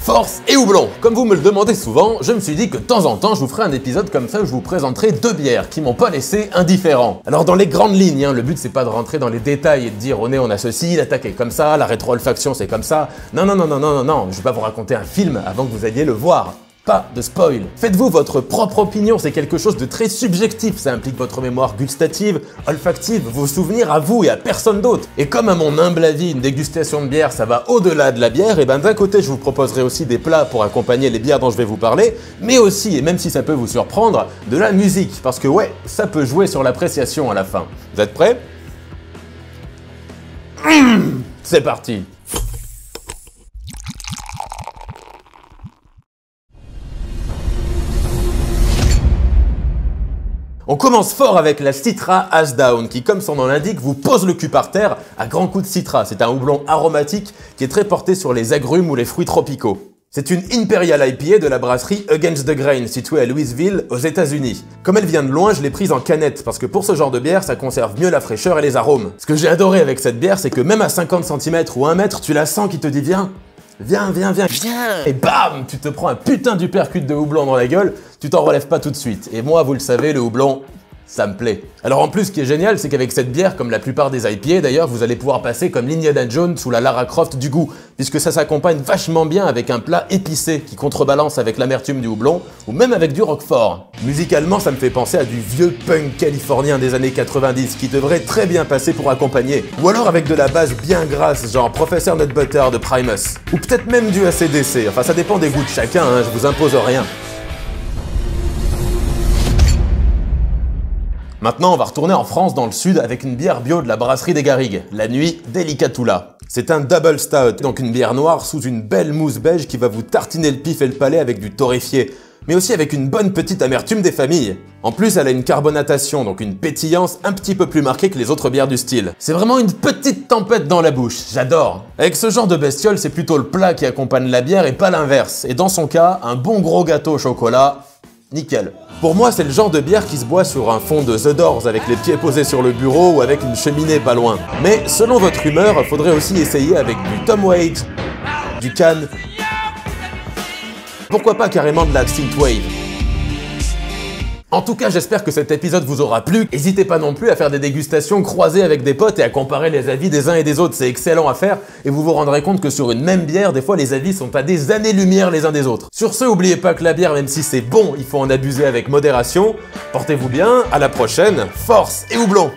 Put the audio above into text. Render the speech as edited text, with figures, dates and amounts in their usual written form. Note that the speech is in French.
Force et houblon. Comme vous me le demandez souvent, je me suis dit que de temps en temps, je vous ferai un épisode comme ça où je vous présenterai deux bières qui m'ont pas laissé indifférent. Alors dans les grandes lignes, le but c'est pas de rentrer dans les détails et de dire au nez on a ceci, l'attaque est comme ça, la rétro-olfaction c'est comme ça. Non, je vais pas vous raconter un film avant que vous alliez le voir. Pas de spoil. Faites-vous votre propre opinion, c'est quelque chose de très subjectif, ça implique votre mémoire gustative, olfactive, vos souvenirs à vous et à personne d'autre. Et comme à mon humble avis, une dégustation de bière ça va au-delà de la bière, et ben d'un côté je vous proposerai aussi des plats pour accompagner les bières dont je vais vous parler, mais aussi, et même si ça peut vous surprendre, de la musique, parce que ouais, ça peut jouer sur l'appréciation à la fin. Vous êtes prêts? C'est parti. On commence fort avec la Citra Ashdown qui, comme son nom l'indique, vous pose le cul par terre à grands coups de citra. C'est un houblon aromatique qui est très porté sur les agrumes ou les fruits tropicaux. C'est une Imperial IPA de la brasserie Against the Grain, située à Louisville, aux États-Unis. Comme elle vient de loin, je l'ai prise en canette, parce que pour ce genre de bière, ça conserve mieux la fraîcheur et les arômes. Ce que j'ai adoré avec cette bière, c'est que même à 50 cm ou 1 mètre, tu la sens qui te dit viens. Viens. Et bam, tu te prends un putain d'uppercut de houblon dans la gueule, tu t'en relèves pas tout de suite. Et moi, vous le savez, le houblon, ça me plaît. Alors en plus, ce qui est génial, c'est qu'avec cette bière, comme la plupart des IPA d'ailleurs, vous allez pouvoir passer comme l'Indiana Jones ou la Lara Croft du goût, puisque ça s'accompagne vachement bien avec un plat épicé qui contrebalance avec l'amertume du houblon, ou même avec du roquefort. Musicalement, ça me fait penser à du vieux punk californien des années 90, qui devrait très bien passer pour accompagner. Ou alors avec de la base bien grasse, genre Professor Nut Butter de Primus. Ou peut-être même du AC/DC, enfin ça dépend des goûts de chacun, je vous impose rien. Maintenant, on va retourner en France dans le sud avec une bière bio de la brasserie des Garrigues, la Nuit Delicatula. C'est un double stout, donc une bière noire sous une belle mousse beige qui va vous tartiner le pif et le palais avec du torréfié, mais aussi avec une bonne petite amertume des familles. En plus, elle a une carbonatation, donc une pétillance un petit peu plus marquée que les autres bières du style. C'est vraiment une petite tempête dans la bouche, j'adore. Avec ce genre de bestiole, c'est plutôt le plat qui accompagne la bière et pas l'inverse. Et dans son cas, un bon gros gâteau au chocolat, nickel. Pour moi, c'est le genre de bière qui se boit sur un fond de The Doors avec les pieds posés sur le bureau ou avec une cheminée pas loin. Mais selon votre humeur, faudrait aussi essayer avec du Tom Waits, du Cannes, pourquoi pas carrément de la Synthwave. En tout cas, j'espère que cet épisode vous aura plu. N'hésitez pas non plus à faire des dégustations croisées avec des potes et à comparer les avis des uns et des autres. C'est excellent à faire et vous vous rendrez compte que sur une même bière, des fois les avis sont à des années-lumière les uns des autres. Sur ce, n'oubliez pas que la bière, même si c'est bon, il faut en abuser avec modération. Portez-vous bien, à la prochaine, force et houblon!